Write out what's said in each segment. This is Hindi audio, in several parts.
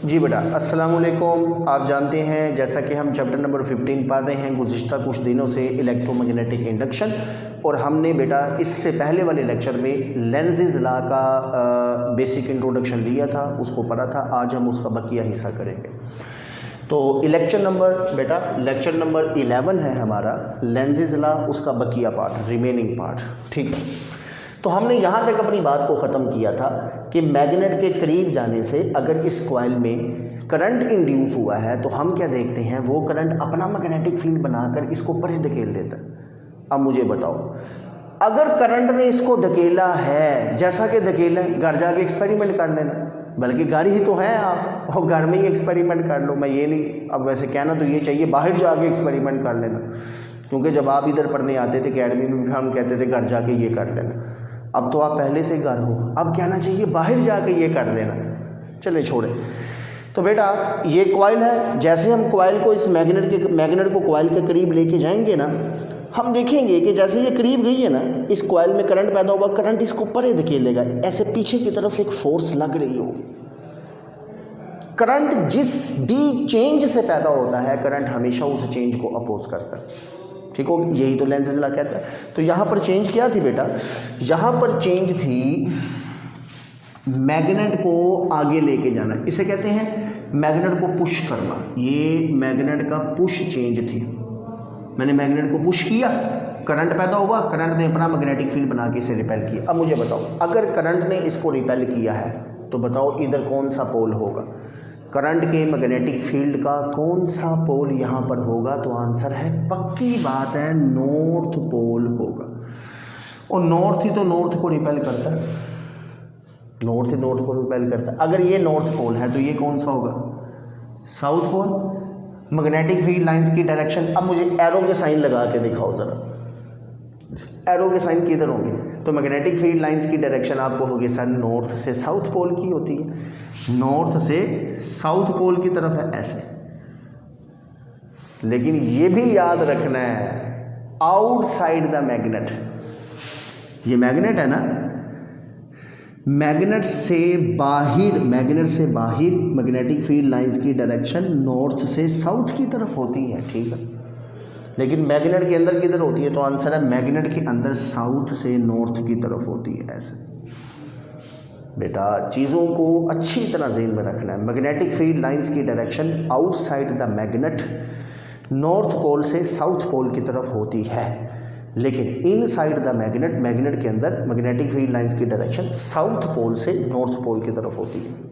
जी बेटा, अस्सलाम वालेकुम। आप जानते हैं जैसा कि हम चैप्टर नंबर 15 पढ़ रहे हैं गुज़िश्ता कुछ दिनों से इलेक्ट्रोमैग्नेटिक इंडक्शन, और हमने बेटा इससे पहले वाले लेक्चर में लेंज़ेस लॉ का बेसिक इंट्रोडक्शन लिया था, उसको पढ़ा था। आज हम उसका बकिया हिस्सा करेंगे। तो लेक्चर नंबर 11 है हमारा लेंज़ेस लॉ, उसका बकिया पार्ट, रिमेनिंग पार्ट। ठीक है, तो हमने यहाँ तक अपनी बात को ख़त्म किया था कि मैग्नेट के करीब जाने से अगर इस कॉइल में करंट इंड्यूस हुआ है तो हम क्या देखते हैं, वो करंट अपना मैग्नेटिक फील्ड बनाकर इसको परे धकेल देता है। अब मुझे बताओ, अगर करंट ने इसको धकेला है, जैसा कि धकेला है, घर जाके एक्सपेरिमेंट कर लेना, बल्कि घर ही तो है आप, और घर में ही एक्सपेरिमेंट कर लो। मैं ये नहीं, अब वैसे कहना तो ये चाहिए बाहर जाके एक्सपेरिमेंट कर लेना, क्योंकि जब आप इधर पढ़ने आते थे अकेडमी में हम कहते थे घर जाके ये कर लेना। अब तो आप पहले से घर हो, अब कहना चाहिए बाहर जाके ये कर लेना। चले छोड़े। तो बेटा ये कॉइल है, जैसे हम कॉइल को इस मैग्नेट को कॉइल के करीब लेके जाएंगे ना, हम देखेंगे कि जैसे ये करीब गई है ना, इस कॉइल में करंट पैदा हुआ, करंट इसको परे धकेलेगा, ऐसे पीछे की तरफ एक फोर्स लग रही होगी। करंट जिस भी चेंज से पैदा होता है, करंट हमेशा उस चेंज को अपोज करता है। ठीक हो, यही तो लेंज़ेस लॉ कहता है। तो यहाँ पर चेंज क्या थी बेटा, यहाँ पर चेंज थी मैग्नेट को आगे लेके जाना, इसे कहते हैं मैग्नेट को पुश करना। ये मैग्नेट का पुश चेंज थी। मैंने मैग्नेट को पुश किया, करंट पैदा हुआ, करंट ने अपना मैग्नेटिक फील्ड बना के इसे रिपेल किया। अब मुझे बताओ, अगर करंट ने इसको रिपेल किया है तो बताओ इधर कौन सा पोल होगा, करंट के मैग्नेटिक फील्ड का कौन सा पोल यहाँ पर होगा? तो आंसर है, पक्की बात है, नॉर्थ पोल होगा। और नॉर्थ ही तो नॉर्थ को रिपेल करता है, नॉर्थ ही नॉर्थ को रिपेल करता है। अगर ये नॉर्थ पोल है तो ये कौन सा होगा? South pole. Magnetic field lines की डायरेक्शन, अब मुझे एरो के साइन लगा के दिखाओ ज़रा, एरो के साइन किधर होंगे? तो मैग्नेटिक फील्ड लाइंस की डायरेक्शन आपको होगी सर नॉर्थ से साउथ पोल की होती है, नॉर्थ से साउथ पोल की तरफ है ऐसे। लेकिन ये भी याद रखना है, आउटसाइड द मैग्नेट, ये मैग्नेट है ना, मैग्नेट से बाहर मैग्नेटिक फील्ड लाइंस की डायरेक्शन नॉर्थ से साउथ की तरफ होती है। ठीक है, लेकिन मैग्नेट के अंदर किधर होती है? तो आंसर है मैग्नेट के अंदर साउथ से नॉर्थ की तरफ होती है ऐसे। बेटा चीज़ों को अच्छी तरह ज़हन में रखना है। मैग्नेटिक फील्ड लाइंस की direction outside the magnet north pole से साउथ पोल की तरफ होती है, लेकिन इनसाइड द मैग्नेट के अंदर मैग्नेटिक फील्ड लाइंस की डायरेक्शन साउथ पोल से नॉर्थ पोल की तरफ होती है।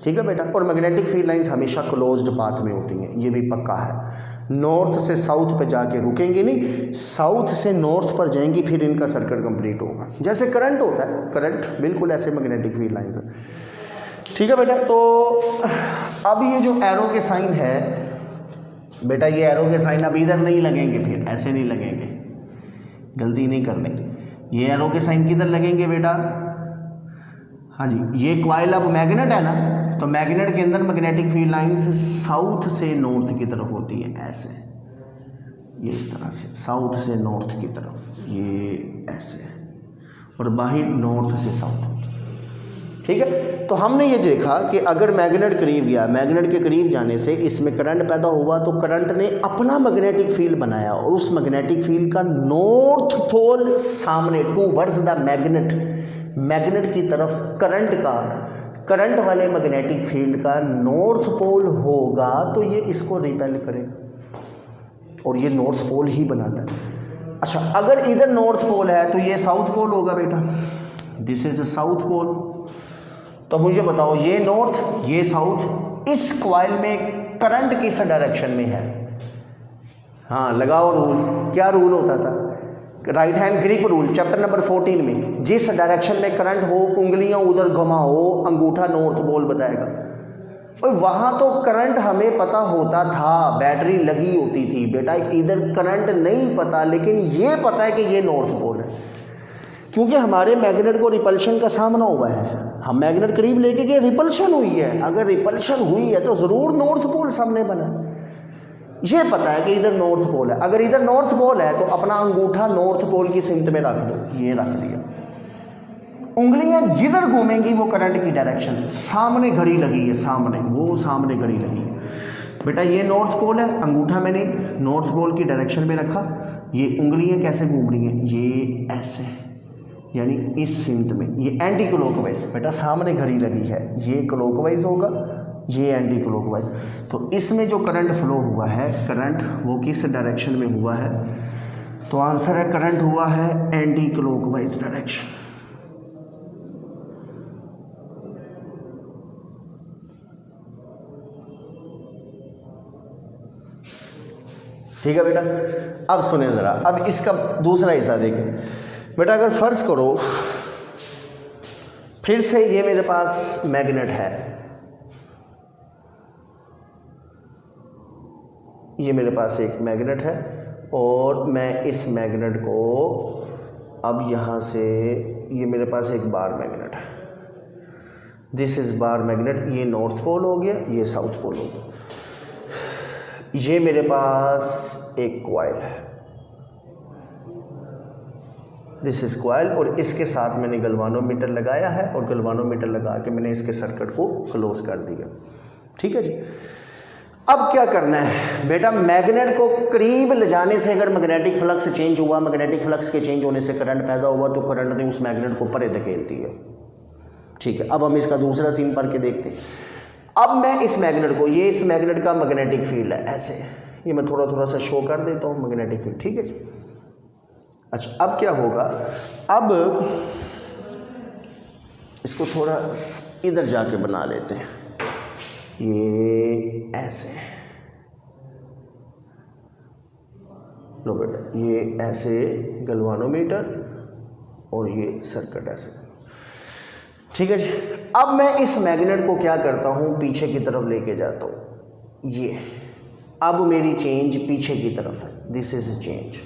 ठीक है बेटा, और मैग्नेटिक फील्ड लाइंस हमेशा क्लोज्ड पाथ में होती हैं, ये भी पक्का है। नॉर्थ से साउथ पे जाके रुकेंगे नहीं, साउथ से नॉर्थ पर जाएंगी, फिर इनका सर्किट कंप्लीट होगा। जैसे करंट होता है, करंट बिल्कुल ऐसे मैग्नेटिक फील्ड लाइंस है। ठीक है बेटा, तो अब ये जो एरो के साइन है बेटा, ये एरो के साइन अब इधर नहीं लगेंगे, फिर ऐसे नहीं लगेंगे, गलती नहीं करनी। ये एरो के साइन किधर लगेंगे बेटा? हाँ जी, ये कॉइल अब मैग्नेट है ना, तो मैग्नेट के अंदर मैग्नेटिक फील्ड लाइंस साउथ से नॉर्थ की तरफ होती है ऐसे, ये इस तरह से साउथ से नॉर्थ की तरफ, ये ऐसे, और बाहर नॉर्थ से साउथ। ठीक है, तो हमने ये देखा कि अगर मैग्नेट करीब गया, मैग्नेट के करीब जाने से इसमें करंट पैदा हुआ, तो करंट ने अपना मैग्नेटिक फील्ड बनाया, और उस मैग्नेटिक फील्ड का नॉर्थ पोल सामने टूवर्ड्स द मैग्नेट की तरफ करंट वाले मैग्नेटिक फील्ड का नॉर्थ पोल होगा, तो ये इसको रिपेल करेगा, और ये नॉर्थ पोल ही बनाता है। अच्छा, अगर इधर नॉर्थ पोल है तो ये साउथ पोल होगा बेटा, दिस इज साउथ पोल। तो मुझे बताओ, ये नॉर्थ ये साउथ, इस कॉइल में करंट किस डायरेक्शन में है? हाँ लगाओ रूल, क्या रूल होता था? Right hand grip rule, chapter number 14 में, जिस डायरेक्शन में करंट हो उंगलियां उधर घुमाओ, अंगूठा नॉर्थ पोल बताएगा। और वहाँ तो करंट हमें पता होता था, बैटरी लगी होती थी बेटा, इधर करंट नहीं पता, लेकिन ये पता है कि ये नॉर्थ पोल है, क्योंकि हमारे मैग्नेट को रिपल्शन का सामना हुआ है। हम मैग्नेट करीब लेके गए, रिपल्शन हुई है, अगर रिपल्शन हुई है तो ज़रूर नॉर्थ पोल सामने बना। ये पता है कि इधर नॉर्थ पोल है, अगर इधर नॉर्थ पोल है तो अपना अंगूठा नॉर्थ पोल की सिमत में रख दो, ये रख दिया। उंगलियां जिधर घूमेंगी वो करंट की डायरेक्शन, सामने घड़ी लगी है, सामने, वो सामने घड़ी लगी है बेटा, ये नॉर्थ पोल है, अंगूठा मैंने नॉर्थ पोल की डायरेक्शन में रखा, ये उंगलियां कैसे घूम रही हैं, ये ऐसे, यानी इस सिमत में, ये एंटी क्लॉकवाइज बेटा, सामने घड़ी लगी है, ये क्लॉकवाइज होगा, ये एंटी क्लॉकवाइज। तो इसमें जो करंट फ्लो हुआ है, करंट वो किस डायरेक्शन में हुआ है, तो आंसर है करंट हुआ है एंटी क्लॉकवाइज डायरेक्शन। ठीक है बेटा, अब सुने ज़रा, अब इसका दूसरा हिस्सा देखें बेटा। अगर फर्ज करो फिर से ये मेरे पास मैग्नेट है, ये मेरे पास एक मैग्नेट है और मैं इस मैग्नेट को अब यहाँ से, ये मेरे पास एक बार मैग्नेट है, दिस इज़ बार मैग्नेट, ये नॉर्थ पोल हो गया, ये साउथ पोल हो गया, ये मेरे पास एक कॉइल है, दिस इज कॉइल, और इसके साथ मैंने गलवानोमीटर लगाया है और गलवानोमीटर लगा के मैंने इसके सर्किट को क्लोज कर दिया। ठीक है जी। अब क्या करना है बेटा, मैग्नेट को करीब ले जाने से अगर मैग्नेटिक फ्लक्स चेंज हुआ, मैग्नेटिक फ्लक्स के चेंज होने से करंट पैदा हुआ, तो करंट ने उस मैग्नेट को परे धकेलती है। ठीक है, अब हम इसका दूसरा सीन पढ़ के देखते हैं। अब मैं इस मैग्नेट को, ये इस मैग्नेट का मैग्नेटिक फील्ड है, ऐसे, ये मैं थोड़ा थोड़ा सा शो कर देता हूँ मैग्नेटिक फील्ड। ठीक है जी। अच्छा, अब क्या होगा, अब इसको थोड़ा इधर जाके बना लेते हैं, ये ऐसे, लो बेटा, ये ऐसे गलवानोमीटर और ये सर्किट ऐसे। ठीक है जी। अब मैं इस मैग्नेट को क्या करता हूँ, पीछे की तरफ लेके जाता हूँ, ये अब मेरी चेंज पीछे की तरफ है, दिस इज चेंज।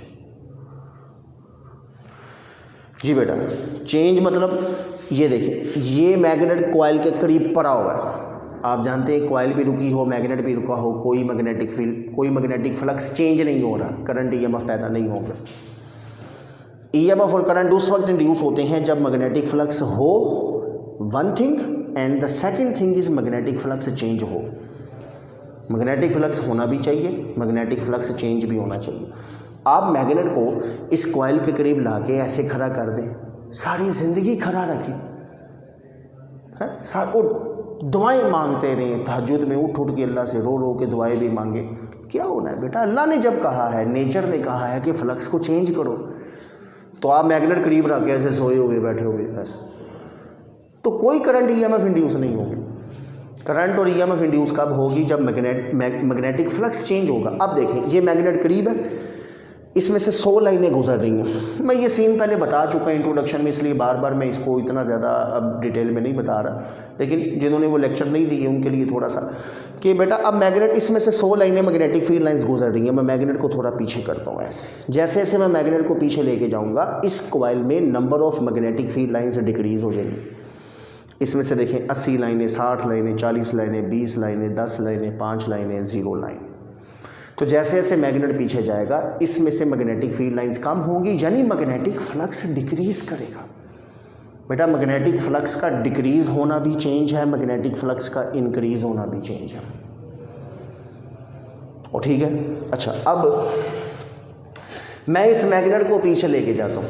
जी बेटा, चेंज मतलब ये देखिए, ये मैग्नेट कॉइल के करीब पड़ा हुआ है, आप जानते हैं कॉइल भी रुकी हो, मैग्नेट भी रुका हो, कोई मैग्नेटिक फील्ड, कोई मैग्नेटिक फ्लक्स चेंज नहीं हो रहा, करंट ईएमएफ पैदा नहीं होगा। ईएमएफ और करंट उस वक्त इंड्यूस होते हैं जब मैग्नेटिक फ्लक्स हो, one thing, and the second thing is magnetic flux change हो। मैग्नेटिक फ्लक्स होना भी चाहिए, मैग्नेटिक फ्लक्स चेंज भी होना चाहिए। आप मैग्नेट को इस कॉइल के करीब लाके ऐसे खड़ा कर दें, सारी ज़िंदगी खड़ा रखें, है सारे दुआएं मांगते रहें, तहज्जुद में उठ उठ के अल्लाह से रो रो के दुआएं भी मांगे, क्या होना है बेटा। अल्लाह ने जब कहा है, नेचर ने कहा है कि फ्लक्स को चेंज करो, तो आप मैग्नेट करीब रख के ऐसे सोए हुए बैठे हुए ऐसे, तो कोई करंट ईएमएफ इंड्यूस नहीं होगी। करंट और ईएमएफ इंड्यूस कब होगी, जब मैग्नेटिक फ्लक्स चेंज होगा। अब देखें, ये मैग्नेट करीब है, इसमें से 100 लाइनें गुजर रही हैं। मैं ये सीन पहले बता चुका इंट्रोडक्शन में, इसलिए बार बार मैं इसको इतना ज़्यादा अब डिटेल में नहीं बता रहा, लेकिन जिन्होंने वो लेक्चर नहीं दिए उनके लिए थोड़ा सा कि बेटा, अब मैग्नेट, इसमें से 100 लाइनें मैग्नेटिक फील्ड लाइंस गुजर रही हैं। मैं मैग्नेट को थोड़ा पीछे करता हूँ ऐसे, जैसे जैसे मैं मैग्नेट को पीछे लेके जाऊँगा, इस कॉइल में number of magnetic field lines decrease हो जाएंगी। इसमें से देखें 80 लाइनें, 60 लाइनें, 40 लाइनें, 20 लाइनें, 10 लाइनें, 5 लाइनें, 0 लाइन। तो जैसे जैसे मैग्नेट पीछे जाएगा, इसमें से मैग्नेटिक फील्ड लाइंस कम होंगी, यानी मैग्नेटिक फ्लक्स डिक्रीज करेगा। बेटा, मैग्नेटिक फ्लक्स का डिक्रीज होना भी चेंज है, मैग्नेटिक फ्लक्स का इंक्रीज होना भी चेंज है। और ठीक है। अच्छा, अब मैं इस मैग्नेट को पीछे लेके जाता हूँ,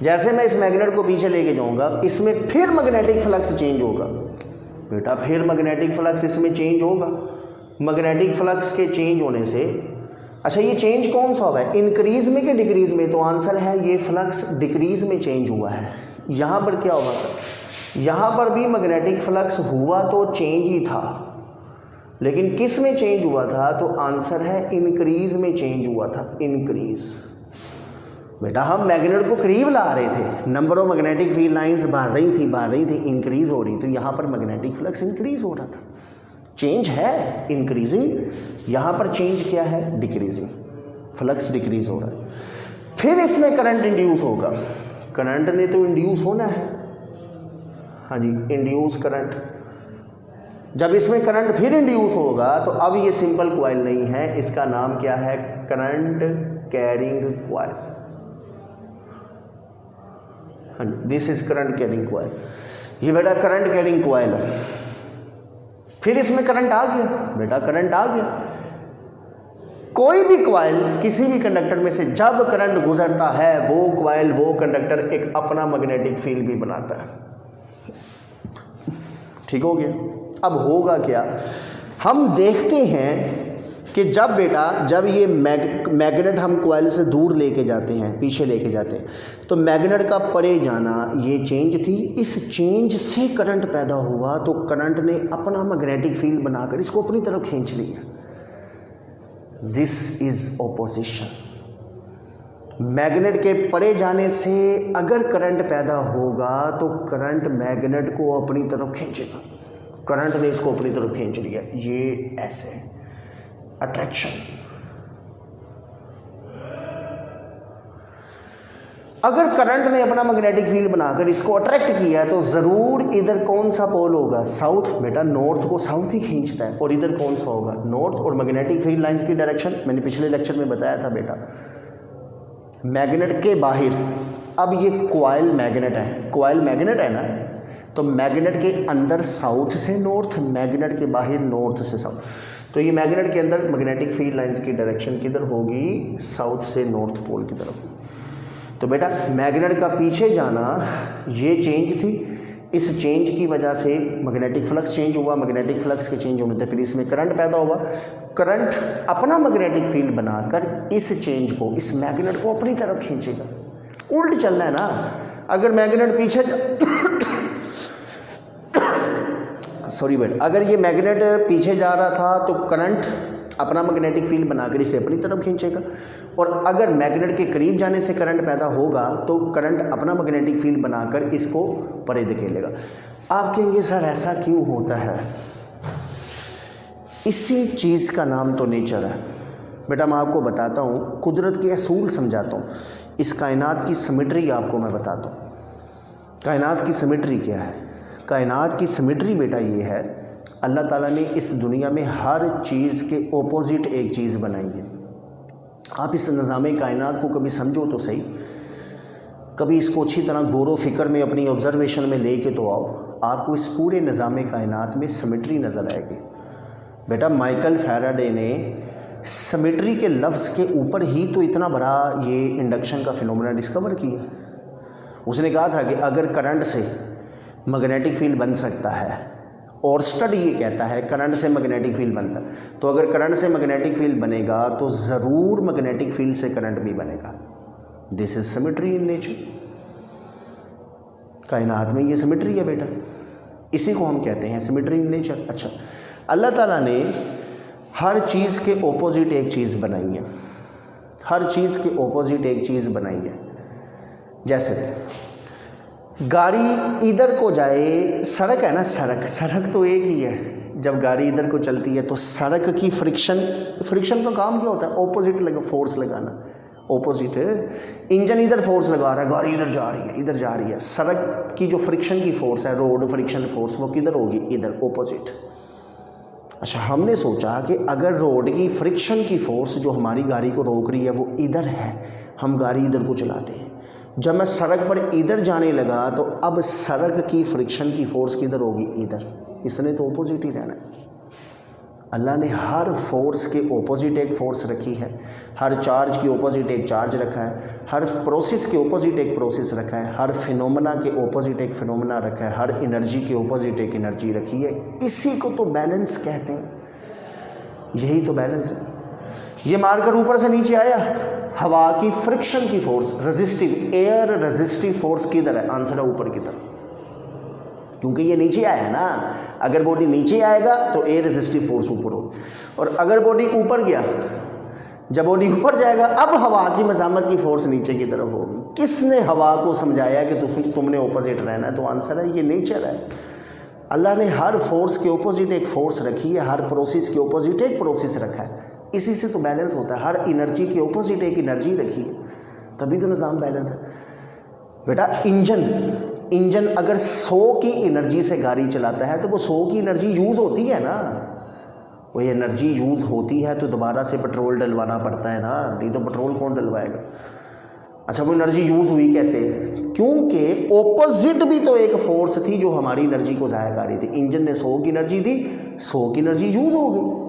जैसे मैं इस मैग्नेट को पीछे लेके जाऊंगा, इसमें फिर मैग्नेटिक फ्लक्स चेंज होगा। बेटा, फिर मैग्नेटिक फ्लक्स इसमें चेंज होगा। मैग्नेटिक फ्लक्स के चेंज होने से, अच्छा ये चेंज कौन सा हुआ है, इंक्रीज में कि डिक्रीज में, तो आंसर है ये फ्लक्स डिक्रीज में चेंज हुआ है। यहाँ पर क्या हुआ था, यहाँ पर भी मैग्नेटिक फ्लक्स हुआ तो चेंज ही था, लेकिन किस में चेंज हुआ था, तो आंसर है इंक्रीज में चेंज हुआ था, इंक्रीज। बेटा, हम मैग्नेट को करीब ला रहे थे, number of magnetic field lines बढ़ रही थी, इंक्रीज हो रही थी, यहाँ पर मैग्नेटिक फ्लक्स इंक्रीज हो रहा था। चेंज है इंक्रीजिंग, यहाँ पर चेंज क्या है, डिक्रीजिंग, फ्लक्स डिक्रीज हो रहा है। फिर इसमें करंट इंड्यूस होगा, करंट ने तो इंड्यूस होना है, हाँ जी, इंड्यूस करंट। जब इसमें करंट फिर इंड्यूस होगा, तो अब ये सिंपल कॉइल नहीं है, इसका नाम क्या है, करंट कैरिंग कॉइल। हाँ जी, this is current carrying coil. ये बेटा करंट कैरिंग कॉइल है। फिर इसमें करंट आ गया बेटा, करंट आ गया। कोई भी कॉइल किसी भी कंडक्टर में से जब करंट गुजरता है वो कॉइल, वो कंडक्टर एक अपना मैग्नेटिक फील्ड भी बनाता है। ठीक हो गया। अब होगा क्या, हम देखते हैं कि जब ये मैग्नेट हम कॉइल से दूर लेके जाते हैं, पीछे लेके जाते हैं, तो मैग्नेट का परे जाना ये चेंज थी। इस चेंज से करंट पैदा हुआ, तो करंट ने अपना मैग्नेटिक फील्ड बनाकर इसको अपनी तरफ खींच लिया। This is opposition. मैग्नेट के परे जाने से अगर करंट पैदा होगा तो करंट मैग्नेट को अपनी तरफ खींचेगा। करंट ने इसको अपनी तरफ खींच लिया, ये ऐसे अट्रैक्शन। अगर करंट ने अपना मैग्नेटिक फील्ड बनाकर इसको अट्रैक्ट किया है तो जरूर इधर कौन सा पोल होगा, साउथ। बेटा नॉर्थ को साउथ ही खींचता है, और इधर कौन सा होगा, नॉर्थ। और मैग्नेटिक फील्ड लाइंस की डायरेक्शन मैंने पिछले लेक्चर में बताया था बेटा, मैग्नेट के बाहर। अब ये कॉइल मैग्नेट है, कॉइल मैग्नेट है ना, तो मैग्नेट के अंदर साउथ से नॉर्थ, मैग्नेट के बाहर नॉर्थ से साउथ। तो ये मैग्नेट के अंदर मैग्नेटिक फील्ड लाइंस की डायरेक्शन किधर होगी, साउथ से नॉर्थ पोल की तरफ। तो बेटा मैग्नेट का पीछे जाना ये चेंज थी, इस चेंज की वजह से मैग्नेटिक फ्लक्स चेंज हुआ, मैग्नेटिक फ्लक्स के चेंज होने से फिर इसमें करंट पैदा हुआ। करंट अपना मैग्नेटिक फील्ड बनाकर इस चेंज को, इस मैग्नेट को अपनी तरफ खींचेगा। उल्ट चलना है ना, अगर मैग्नेट पीछे सॉरी बेटा, अगर ये मैग्नेट पीछे जा रहा था तो करंट अपना मैग्नेटिक फील्ड बनाकर इसे अपनी तरफ खींचेगा, और अगर मैग्नेट के करीब जाने से करंट पैदा होगा तो करंट अपना मैग्नेटिक फील्ड बनाकर इसको परे धकेलेगा। आप कहेंगे सर ऐसा क्यों होता है, इसी चीज़ का नाम तो नेचर है। बेटा मैं आपको बताता हूँ, कुदरत के असूल समझाता हूँ, इस कायनात की सिमेट्री आपको मैं बताता हूँ। कायनात की सिमेट्री क्या है, कायनात की सिमेट्री बेटा ये है, अल्लाह ताला ने इस दुनिया में हर चीज़ के ऑपोजिट एक चीज़ बनाई है। आप इस निज़ाम कायनात को कभी समझो तो सही, कभी इसको अच्छी तरह गौर फिक्र में अपनी ऑब्जर्वेशन में ले के तो आओ, आपको इस पूरे निज़ाम कायनात में सिमेट्री नज़र आएगी। बेटा माइकल फैराडे ने सिमेट्री के लफ्ज़ के ऊपर ही तो इतना बड़ा ये इंडक्शन का फिनोमेना डिस्कवर किया। उसने कहा था कि अगर करंट से मैग्नेटिक फील्ड बन सकता है, और स्टडी ये कहता है करंट से मैग्नेटिक फील्ड बनता है, तो अगर करंट से मैग्नेटिक फील्ड बनेगा तो ज़रूर मैग्नेटिक फील्ड से करंट भी बनेगा। This is symmetry in nature. कायनात में ये सिमेट्री है बेटा, इसी को हम कहते हैं सिमेट्री इन नेचर। अच्छा, अल्लाह ताला ने हर चीज़ के ऑपोजिट एक चीज़ बनाई है, हर चीज़ के ऑपोजिट एक चीज़ बनाई है। जैसे गाड़ी इधर को जाए, सड़क है ना, सड़क तो एक ही है। जब गाड़ी इधर को चलती है तो सड़क की फ्रिक्शन का काम क्या होता है, ऑपोजिट फोर्स लगाना। ऑपोजिट इंजन इधर फोर्स लगा रहा है, गाड़ी इधर जा रही है। सड़क की जो फ्रिक्शन की फोर्स है, रोड फ्रिक्शन फोर्स, वो किधर होगी, इधर, ऑपोजिट। अच्छा, हमने सोचा कि अगर रोड की फ्रिक्शन की फोर्स जो हमारी गाड़ी को रोक रही है वो इधर है, हम गाड़ी इधर को चलाते हैं। जब मैं सड़क पर इधर जाने लगा तो अब सड़क की फ्रिक्शन की फोर्स किधर होगी, इधर। इसने तो ऑपोजिट ही रहना है। अल्लाह ने हर फोर्स के ऑपोजिट एक फोर्स रखी है, हर चार्ज के ऑपोजिट एक चार्ज रखा है, हर प्रोसेस के ऑपोजिट एक प्रोसेस रखा है, हर फिनोमेना के ऑपोजिट एक फिनोमेना रखा है, हर एनर्जी के ऑपोजिट एक एनर्जी रखी है। इसी को तो बैलेंस कहते हैं, यही तो बैलेंस है। ये मारकर ऊपर से नीचे आया, हवा की फ्रिक्शन की force, resistive air resistive force किधर है, आंसर है ऊपर की तरफ, क्योंकि ये नीचे आया है ना। अगर बॉडी नीचे आएगा तो एयर रेजिस्टिव फोर्स ऊपर हो, और अगर बॉडी ऊपर गया, जब बॉडी ऊपर जाएगा अब हवा की मज़ामत की फोर्स नीचे की तरफ होगी। किसने हवा को समझाया कि तुमने ऑपोजिट रहना है, तो आंसर है ये नेचर है। अल्लाह ने हर फोर्स के ऑपोजिट एक फोर्स रखी है, हर प्रोसेस के ऑपोजिट एक प्रोसेस रखा है। इसी से तो बैलेंस होता है। हर एनर्जी के ऑपोजिट एक एनर्जी रखी है, तभी तो निज़ाम बैलेंस है। बेटा इंजन अगर 100 की एनर्जी से गाड़ी चलाता है तो वो 100 की एनर्जी यूज़ होती है ना, वो एनर्जी यूज़ होती है तो दोबारा से पेट्रोल डलवाना पड़ता है ना, नहीं तो पेट्रोल कौन डलवाएगा। अच्छा, वो एनर्जी यूज़ हुई कैसे? क्योंकि ऑपोजिट भी तो एक फोर्स थी जो हमारी एनर्जी को ज़ाया कर रही थी। इंजन ने 100 की एनर्जी दी, 100 की एनर्जी यूज़ हो गई।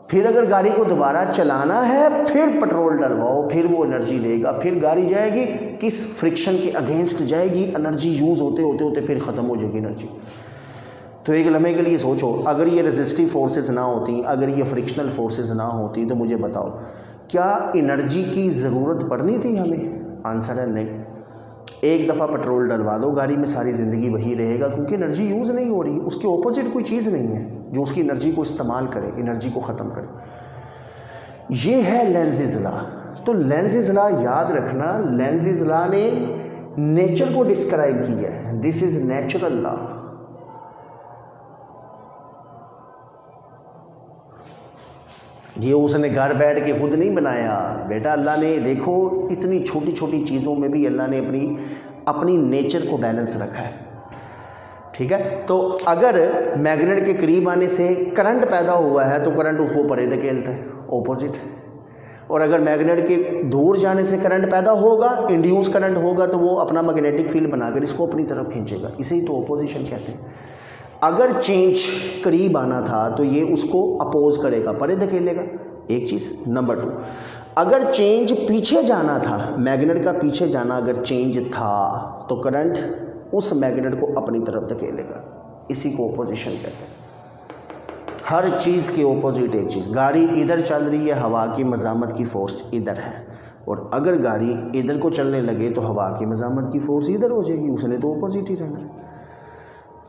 फिर अगर गाड़ी को दोबारा चलाना है, फिर पेट्रोल डलवाओ, फिर वो एनर्जी देगा, फिर गाड़ी जाएगी, किस फ्रिक्शन के अगेंस्ट जाएगी, एनर्जी यूज़ होते होते होते फिर ख़त्म हो जाएगी एनर्जी। तो एक लम्हे के लिए सोचो, अगर ये रेजिस्टिव फोर्सेस ना होती, अगर ये फ्रिक्शनल फोर्सेस ना होती, तो मुझे बताओ क्या एनर्जी की ज़रूरत पड़नी थी हमें? आंसर है नहीं। एक दफ़ा पेट्रोल डलवा दो गाड़ी में, सारी ज़िंदगी वही रहेगा, क्योंकि एनर्जी यूज़ नहीं हो रही। उसके ऑपोजिट कोई चीज़ नहीं है जो उसकी एनर्जी को इस्तेमाल करे, एनर्जी को ख़त्म करे। ये है लेंज़िज़ लॉ। तो लेंज़िज़ लॉ याद रखना, लेंज़िज़ लॉ ने नेचर को डिस्क्राइब किया है। This is natural law. ये उसने घर बैठ के खुद नहीं बनाया बेटा, अल्लाह ने, देखो इतनी छोटी छोटी चीज़ों में भी अल्लाह ने अपनी नेचर को बैलेंस रखा है। ठीक है, तो अगर मैग्नेट के करीब आने से करंट पैदा हुआ है तो करंट उसको परे धकेलता है, ऑपोजिट। और अगर मैग्नेट के दूर जाने से करंट पैदा होगा, इंड्यूस करंट होगा, तो वो अपना मैग्नेटिक फील्ड बनाकर इसको अपनी तरफ खींचेगा। इसे ही तो ऑपोजिशन कहते हैं। अगर चेंज करीब आना था तो ये उसको अपोज करेगा, परे धकेलेगा, एक चीज़। नंबर 2, अगर चेंज पीछे जाना था, मैग्नेट का पीछे जाना अगर चेंज था, तो करंट उस मैग्नेट को अपनी तरफ धकेलेगा। इसी को ऑपोजिशन कहते हैं। हर चीज़ के ऑपोजिट एक चीज़। गाड़ी इधर चल रही है, हवा की मज़ामत की फोर्स इधर है, और अगर गाड़ी इधर को चलने लगे तो हवा की मज़ामत की फोर्स इधर हो जाएगी। उसने तो ऑपोजिट ही रहना है।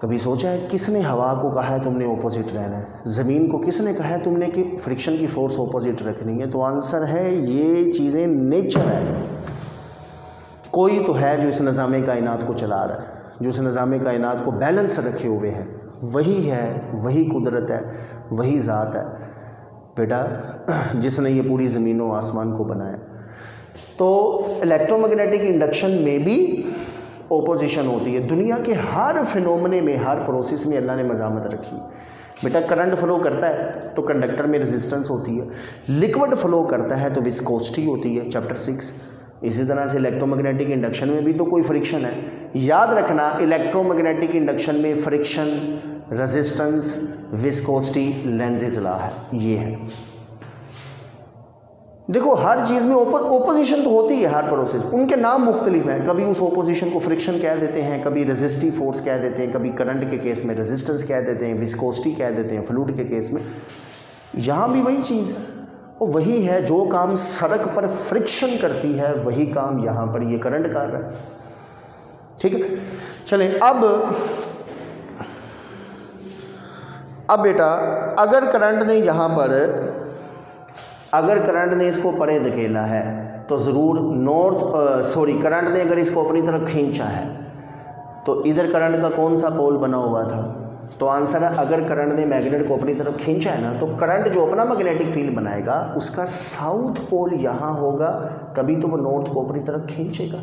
कभी सोचा है किसने हवा को कहा है तुमने ऑपोजिट रहना है? ज़मीन को किसने कहा है तुमने कि फ्रिक्शन की फ़ोर्स ऑपोजिट रखनी है? तो आंसर है ये चीज़ें नेचर है। कोई तो है जो इस निज़ाम कायनात को चला रहा है, जो इस निज़ाम कायनात को बैलेंस रखे हुए है। वही है, वही कुदरत है, वही ज़ात है बेटा, जिसने ये पूरी ज़मीन व आसमान को बनाया। तो इलेक्ट्रोमैग्नेटिक इंडक्शन में भी ओपोजिशन होती है। दुनिया के हर फिनोमेने में, हर प्रोसेस में अल्लाह ने मज़ामत रखी है। बेटा करंट फ्लो करता है तो कंडक्टर में रेजिस्टेंस होती है, लिक्विड फ्लो करता है तो विस्कोसिटी होती है, चैप्टर 6। इसी तरह से इलेक्ट्रोमैग्नेटिक इंडक्शन में भी तो कोई फ्रिक्शन है। याद रखना, इलेक्ट्रोमैग्नेटिक इंडक्शन में फ्रिक्शन, रेजिस्टेंस, विस्कोसिटी लेंज़िज़ लॉ है। ये है, देखो हर चीज़ में ओपोजिशन तो होती है, हर प्रोसेस। उनके नाम मुख्तलिफ हैं। कभी उस ओपोजिशन को फ्रिक्शन कह देते हैं, कभी रेजिस्टिव फोर्स कह देते हैं, कभी करंट के केस में रेजिस्टेंस कह देते हैं, विस्कोसिटी कह देते हैं फ्लूइड के केस में। यहाँ भी वही चीज़ है, और वही है जो काम सड़क पर फ्रिक्शन करती है, वही काम यहाँ पर ये करंट कर रहा है। ठीक है, चलें अब बेटा अगर करंट ने यहाँ पर, अगर करंट ने इसको परे धकेला है तो ज़रूर करंट ने अगर इसको अपनी तरफ खींचा है तो इधर करंट का कौन सा पोल बना हुआ था? तो आंसर है, अगर करंट ने मैग्नेट को अपनी तरफ खींचा है ना, तो करंट जो अपना मैग्नेटिक फील्ड बनाएगा उसका साउथ पोल यहाँ होगा, तभी तो वो नॉर्थ को अपनी तरफ खींचेगा।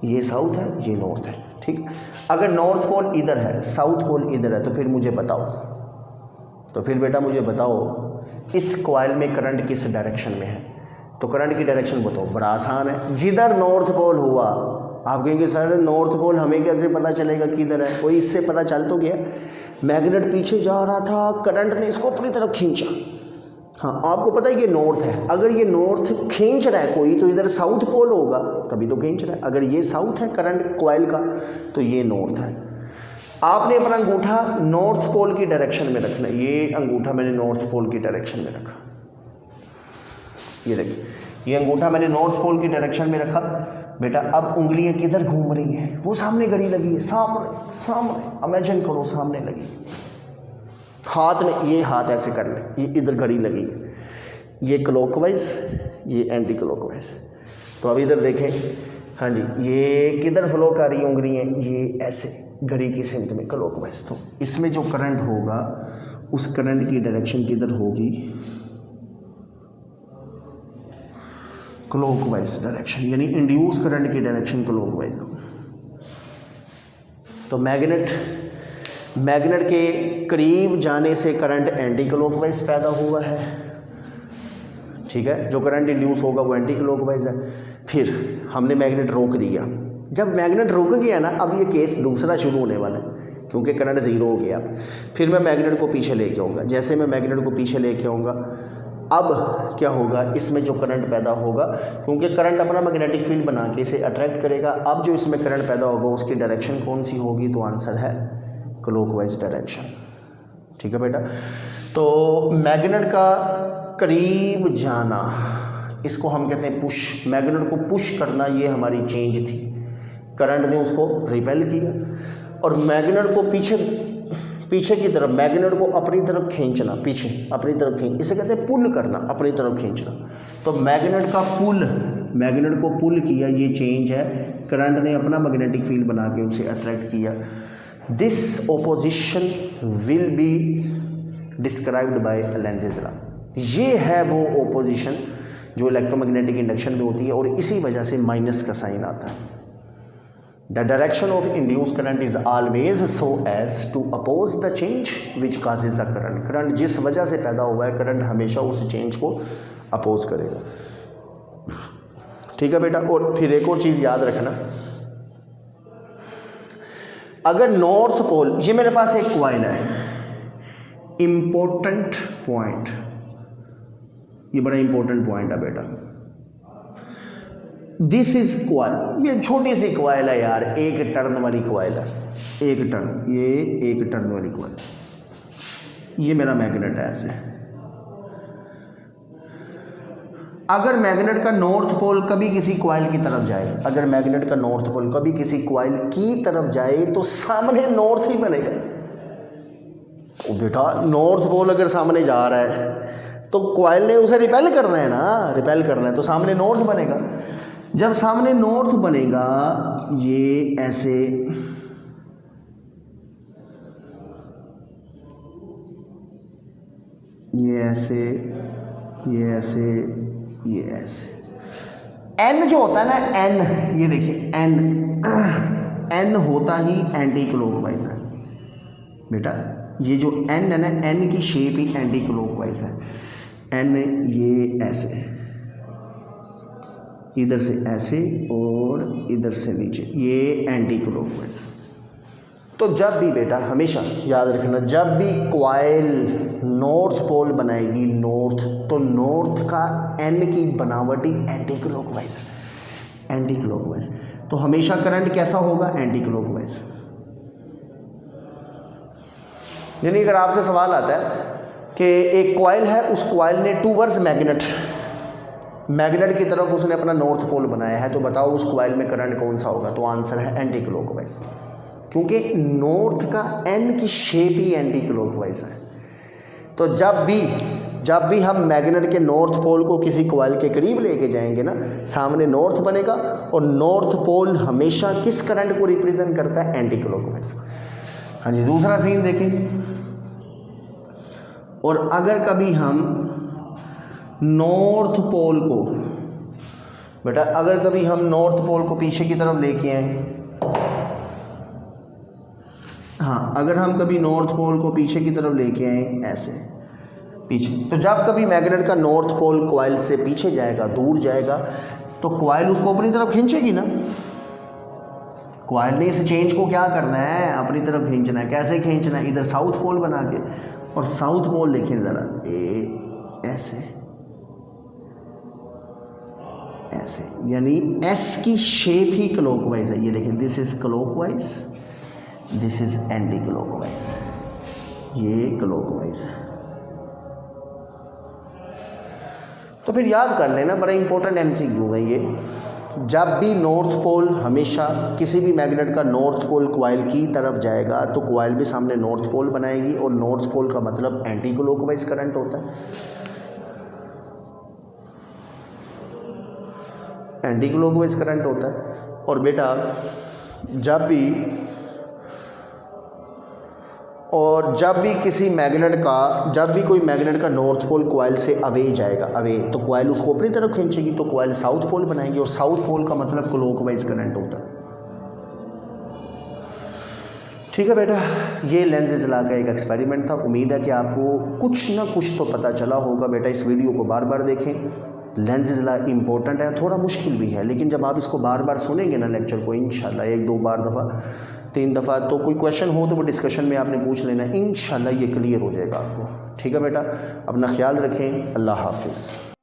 ये साउथ है, ये नॉर्थ है। ठीक, अगर नॉर्थ पोल इधर है, साउथ पोल इधर है, तो फिर मुझे बताओ, तो फिर बेटा मुझे बताओ इस कॉइल में करंट किस डायरेक्शन में है? तो करंट की डायरेक्शन बताओ। बड़ा आसान है, जिधर नॉर्थ पोल हुआ। आप कहेंगे सर नॉर्थ पोल हमें कैसे पता चलेगा किधर है? कोई इससे पता चल तो गया, मैग्नेट पीछे जा रहा था, करंट ने इसको अपनी तरफ खींचा। हाँ, आपको पता है ये नॉर्थ है, अगर ये नॉर्थ खींच रहा है कोई, तो इधर साउथ पोल होगा, तभी तो खींच रहा है। अगर ये साउथ है करंट कॉइल का, तो ये नॉर्थ है। आपने अपना अंगूठा नॉर्थ पोल की डायरेक्शन में रखना है। ये अंगूठा मैंने नॉर्थ पोल की डायरेक्शन में रखा, ये देखिए, ये अंगूठा मैंने नॉर्थ पोल की डायरेक्शन में रखा। बेटा अब उंगलियां किधर घूम रही हैं? वो सामने घड़ी लगी है, सामने इमेजिन करो, सामने लगी। हाथ ने, ये हाथ ऐसे कर ले, ये इधर घड़ी लगी है, ये क्लॉकवाइज, ये एंटी क्लॉकवाइज। तो अब इधर देखें, हाँ जी, ये किधर फ्लो कर रही उंगलियाँ? ये ऐसे घड़ी की सिमत में क्लॉकवाइज। तो इसमें जो करंट होगा उस करंट की डायरेक्शन किधर होगी? क्लॉकवाइज डायरेक्शन, यानी इंड्यूस करंट की डायरेक्शन क्लॉकवाइज। तो मैग्नेट के करीब जाने से करंट एंटी क्लॉकवाइज पैदा हुआ है। ठीक है, जो करंट इंड्यूस होगा वो एंटी क्लॉकवाइज है। फिर हमने मैग्नेट रोक दिया। जब मैग्नेट रुक गया ना, अब ये केस दूसरा शुरू होने वाला है, क्योंकि करंट ज़ीरो हो गया। फिर मैं मैग्नेट को पीछे लेके आऊँगा। जैसे मैं मैग्नेट को पीछे लेके आऊँगा, अब क्या होगा, इसमें जो करंट पैदा होगा, क्योंकि करंट अपना मैग्नेटिक फील्ड बना के इसे अट्रैक्ट करेगा। अब जो इसमें करंट पैदा होगा उसकी डायरेक्शन कौन सी होगी, तो आंसर है क्लॉकवाइज डायरेक्शन। ठीक है बेटा। तो मैग्नेट का करीब जाना, इसको हम कहते हैं पुश। मैग्नेट को पुश करना, ये हमारी चेंज थी। करंट ने उसको रिपेल किया और मैग्नेट को पीछे की तरफ, मैग्नेट को अपनी तरफ खींचना, पीछे अपनी तरफ खींच, इसे कहते हैं पुल करना, अपनी तरफ खींचना। तो मैग्नेट का पुल, मैग्नेट को पुल किया, ये चेंज है। करंट ने अपना मैग्नेटिक फील्ड बना के उसे अट्रैक्ट किया। This opposition will be described by Lenz's law. ये है वो ऑपोजिशन जो इलेक्ट्रोमैग्नेटिक इंडक्शन में होती है, और इसी वजह से माइनस का साइन आता है। The direction of induce current is always so as to oppose the change which causes the current. Current जिस वजह से पैदा हुआ है, करंट हमेशा उस चेंज को अपोज करेगा। ठीक है बेटा। और फिर एक और चीज़ याद रखना, अगर नॉर्थ पोल, ये मेरे पास एक कॉइल है, इंपॉर्टेंट पॉइंट, ये बड़ा इंपॉर्टेंट पॉइंट है बेटा। दिस इज कॉइल, ये छोटी सी कॉइल है यार, एक टर्न वाली कॉइल है, एक टर्न, ये एक टर्न वाली कॉइल। ये मेरा मैग्नेट है ऐसे। अगर मैग्नेट का नॉर्थ पोल कभी किसी कॉइल की तरफ जाए, अगर मैग्नेट का नॉर्थ पोल कभी किसी कॉइल की तरफ जाए, तो सामने नॉर्थ ही बनेगा। तो बेटा नॉर्थ पोल अगर सामने जा रहा है तो कॉइल ने उसे रिपेल करना है ना, रिपेल करना है, तो सामने नॉर्थ बनेगा। जब सामने नॉर्थ बनेगा, ये ऐसे, ये ऐसे, ये ऐसे, ये ऐसे। एन जो होता है ना, एन, ये देखिए एन, एन होता ही एंटी क्लॉकवाइज है बेटा। ये जो एन है ना, एन की शेप ही एंटी क्लॉकवाइज है। एन ये ऐसे, इधर से ऐसे और इधर से नीचे, ये एंटी क्लॉकवाइज। तो जब भी बेटा हमेशा याद रखना, जब भी कॉइल नॉर्थ पोल बनाएगी, नॉर्थ, तो नॉर्थ का एन की बनावट ही एंटी क्लॉकवाइज, एंटी क्लॉकवाइज। तो हमेशा करंट कैसा होगा, एंटी क्लॉकवाइज। यानी अगर आपसे सवाल आता है कि एक कॉइल है, उस कॉइल ने टूवर्ड्स मैग्नेट, मैग्नेट की तरफ उसने अपना नॉर्थ पोल बनाया है, तो बताओ उस कॉइल में करंट कौन सा होगा, तो आंसर है एंटी क्लॉकवाइज, क्योंकि नॉर्थ का एन की शेप ही एंटी क्लॉकवाइज है। तो जब भी हम मैग्नेट के नॉर्थ पोल को किसी कॉइल के करीब लेके जाएंगे ना, सामने नॉर्थ बनेगा, और नॉर्थ पोल हमेशा किस करंट को रिप्रेजेंट करता है, एंटी क्लॉकवाइज। हाँ जी, दूसरा सीन देखें। और अगर कभी हम नॉर्थ पोल को, बेटा अगर कभी हम नॉर्थ पोल को पीछे की तरफ लेके आए, हाँ अगर हम कभी नॉर्थ पोल को पीछे की तरफ लेके आए ऐसे पीछे, तो जब कभी मैग्नेट का नॉर्थ पोल कॉइल से पीछे जाएगा, दूर जाएगा, तो कॉइल उसको अपनी तरफ खींचेगी ना। कॉइल ने इस चेंज को क्या करना है, अपनी तरफ खींचना है। कैसे खींचना है, इधर साउथ पोल बना के, और साउथ पोल देखिए ज़रा, ऐसे ऐसे, यानी एस की शेप ही क्लॉकवाइज है। ये देखिए, this is clockwise, this is anti clockwise, ये क्लॉकवाइज है। तो फिर याद कर लेना, बड़ा इंपॉर्टेंट एमसीक्यू है ये। जब भी नॉर्थ पोल, हमेशा किसी भी मैग्नेट का नॉर्थ पोल कॉइल की तरफ जाएगा, तो कॉइल भी सामने नॉर्थ पोल बनाएगी, और नॉर्थ पोल का मतलब एंटी क्लॉकवाइज करंट होता है, एंटी क्लॉकवाइज करंट होता है। और बेटा जब भी किसी मैग्नेट का, जब भी कोई मैग्नेट का नॉर्थ पोल कॉइल से अवे जाएगा, अवे, तो कॉइल उसको अपनी तरफ खींचेगी, तो कॉइल साउथ पोल बनाएगी, और साउथ पोल का मतलब क्लॉकवाइज करंट होता है। ठीक है बेटा, ये लेंज़ेस लॉ का एक एक्सपेरिमेंट था। उम्मीद है कि आपको कुछ ना कुछ तो पता चला होगा बेटा। इस वीडियो को बार बार देखें, लेंस ला इम्पोर्टेंट है, थोड़ा मुश्किल भी है, लेकिन जब आप इसको बार बार सुनेंगे ना लेक्चर को इंशाल्लाह, 1-2 बार दफ़ा 3 दफ़ा, तो कोई क्वेश्चन हो तो वो डिस्कशन में आपने पूछ लेना, इंशाल्लाह ये क्लियर हो जाएगा आपको। ठीक है बेटा, अपना ख्याल रखें, अल्लाह हाफिज़।